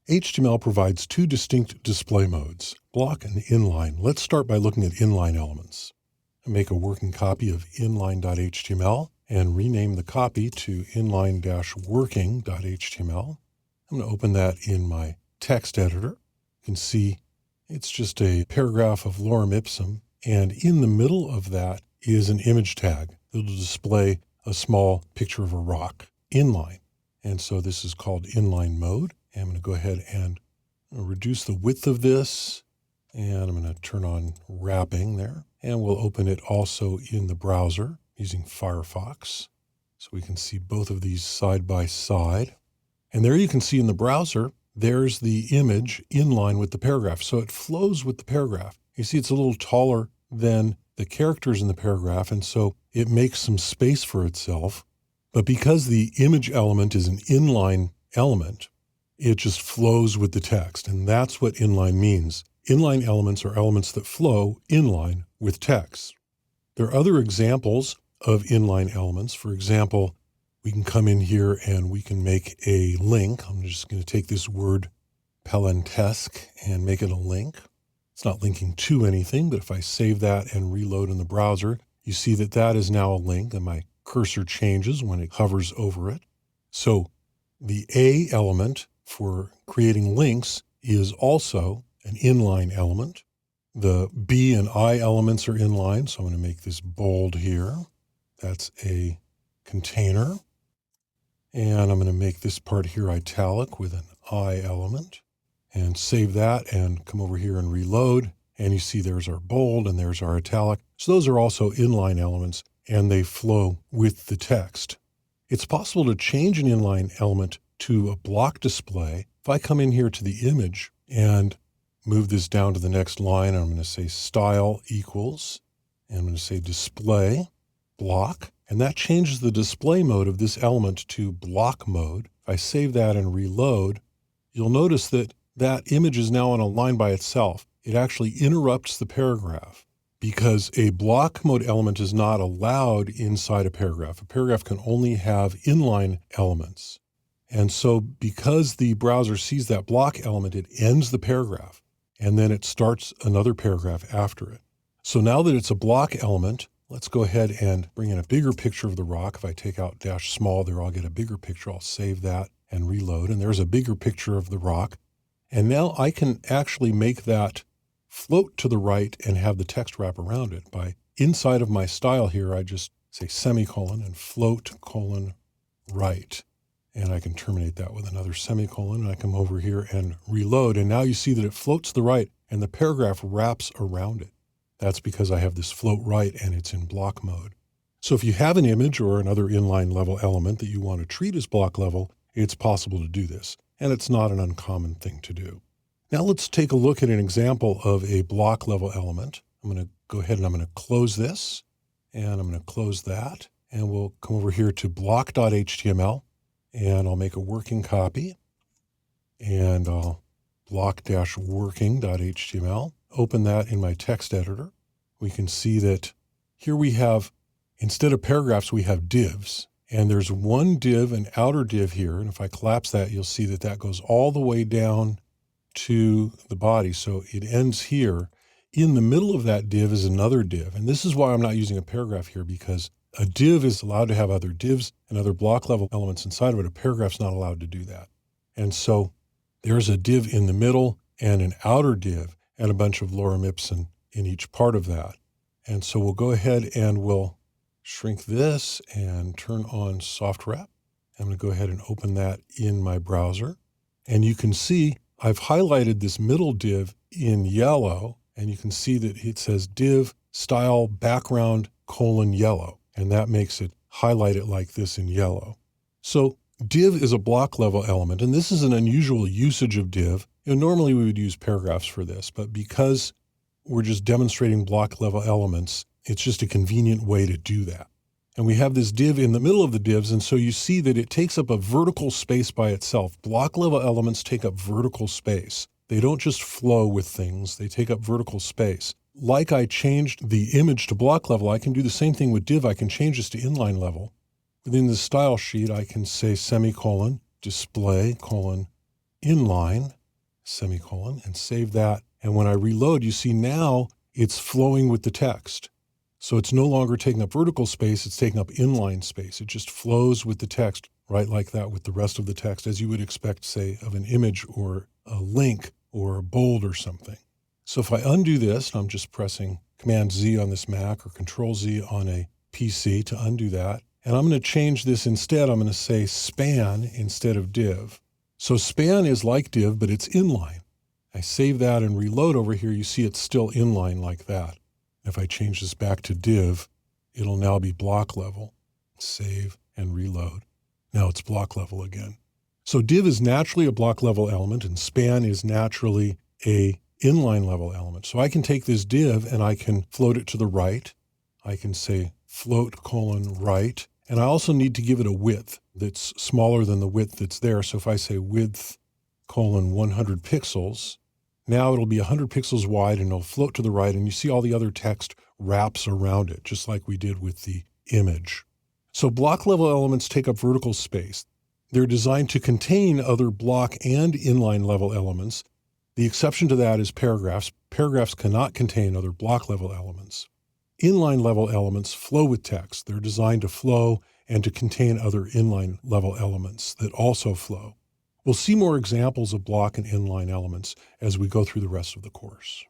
HTML provides two distinct display modes, block and inline. Let's start by looking at inline elements. I make a working copy of inline.html and rename the copy to inline-working.html. I'm going to open that in my text editor. You can see it's just a paragraph of lorem ipsum, and in the middle of that is an image tag that will display a small picture of a rock, inline. And so this is called inline mode. And I'm going to go ahead and reduce the width of this, and I'm going to turn on wrapping there. And we'll open it also in the browser using Firefox. So we can see both of these side by side. And there you can see in the browser, there's the image in line with the paragraph. So it flows with the paragraph. You see it's a little taller than the characters in the paragraph, and so it makes some space for itself. But because the image element is an inline element, it just flows with the text. And that's what inline means. Inline elements are elements that flow inline with text. There are other examples of inline elements. For example, we can come in here and we can make a link. I'm just going to take this word parentesque and make it a link. It's not linking to anything, but if I save that and reload in the browser, you see that that is now a link, and my cursor changes when it hovers over it. So the A element for creating links is also an inline element. The B and I elements are inline, so I'm going to make this bold here. That's a container. And I'm going to make this part here italic with an I element. And save that and come over here and reload. And you see there's our bold and there's our italic. So those are also inline elements, and they flow with the text. It's possible to change an inline element to a block display. If I come in here to the image and move this down to the next line, I'm going to say style equals, and I'm going to say display block, and that changes the display mode of this element to block mode. If I save that and reload, you'll notice that that image is now on a line by itself. It actually interrupts the paragraph because a block mode element is not allowed inside a paragraph. A paragraph can only have inline elements. And so because the browser sees that block element, it ends the paragraph, and then it starts another paragraph after it. So now that it's a block element, let's go ahead and bring in a bigger picture of the rock. If I take out dash small there, I'll get a bigger picture. I'll save that and reload, and there's a bigger picture of the rock. And now I can actually make that float to the right and have the text wrap around it. By inside of my style here, I just say semicolon and float colon right. And I can terminate that with another semicolon, and I come over here and reload. And now you see that it floats to the right and the paragraph wraps around it. That's because I have this float right and it's in block mode. So if you have an image or another inline level element that you want to treat as block level, it's possible to do this. And it's not an uncommon thing to do. Now let's take a look at an example of a block level element. I'm going to go ahead and I'm going to close this, and I'm going to close that, and we'll come over here to block.html, and I'll make a working copy, and I'll block-working.html, open that in my text editor. We can see that here we have, instead of paragraphs, we have divs. And there's one div, an outer div here. And if I collapse that, you'll see that that goes all the way down to the body. So it ends here. In the middle of that div is another div. And this is why I'm not using a paragraph here, because a div is allowed to have other divs and other block level elements inside of it. A paragraph's not allowed to do that. And so there's a div in the middle and an outer div and a bunch of lorem ipsum in each part of that. And so we'll go ahead and we'll shrink this and turn on soft wrap. I'm going to go ahead and open that in my browser. And you can see I've highlighted this middle div in yellow, and you can see that it says div style background :yellow. And that makes it highlight it like this in yellow. So div is a block level element, and this is an unusual usage of div. Normally we would use paragraphs for this, but because we're just demonstrating block level elements, it's just a convenient way to do that. And we have this div in the middle of the divs, and so you see that it takes up a vertical space by itself. Block level elements take up vertical space. They don't just flow with things, they take up vertical space. Like I changed the image to block level, I can do the same thing with div. I can change this to inline level. Within the style sheet, I can say semicolon, display, colon, inline, semicolon, and save that. And when I reload, you see now it's flowing with the text. So it's no longer taking up vertical space, it's taking up inline space. It just flows with the text, right like that with the rest of the text, as you would expect, say, of an image or a link or a bold or something. So if I undo this, and I'm just pressing Command-Z on this Mac or Control-Z on a PC to undo that, and I'm going to change this instead. I'm going to say span instead of div. So span is like div, but it's inline. I save that and reload over here. You see it's still inline like that. If I change this back to div, it'll now be block level. Save and reload. Now it's block level again. So div is naturally a block level element and span is naturally a inline level element. So I can take this div and I can float it to the right. I can say float : right. And I also need to give it a width that's smaller than the width that's there. So if I say width : 100 pixels, now it'll be 100 pixels wide and it'll float to the right, and you see all the other text wraps around it, just like we did with the image. So block level elements take up vertical space. They're designed to contain other block and inline level elements. The exception to that is paragraphs. Paragraphs cannot contain other block level elements. Inline level elements flow with text. They're designed to flow and to contain other inline level elements that also flow. We'll see more examples of block and inline elements as we go through the rest of the course.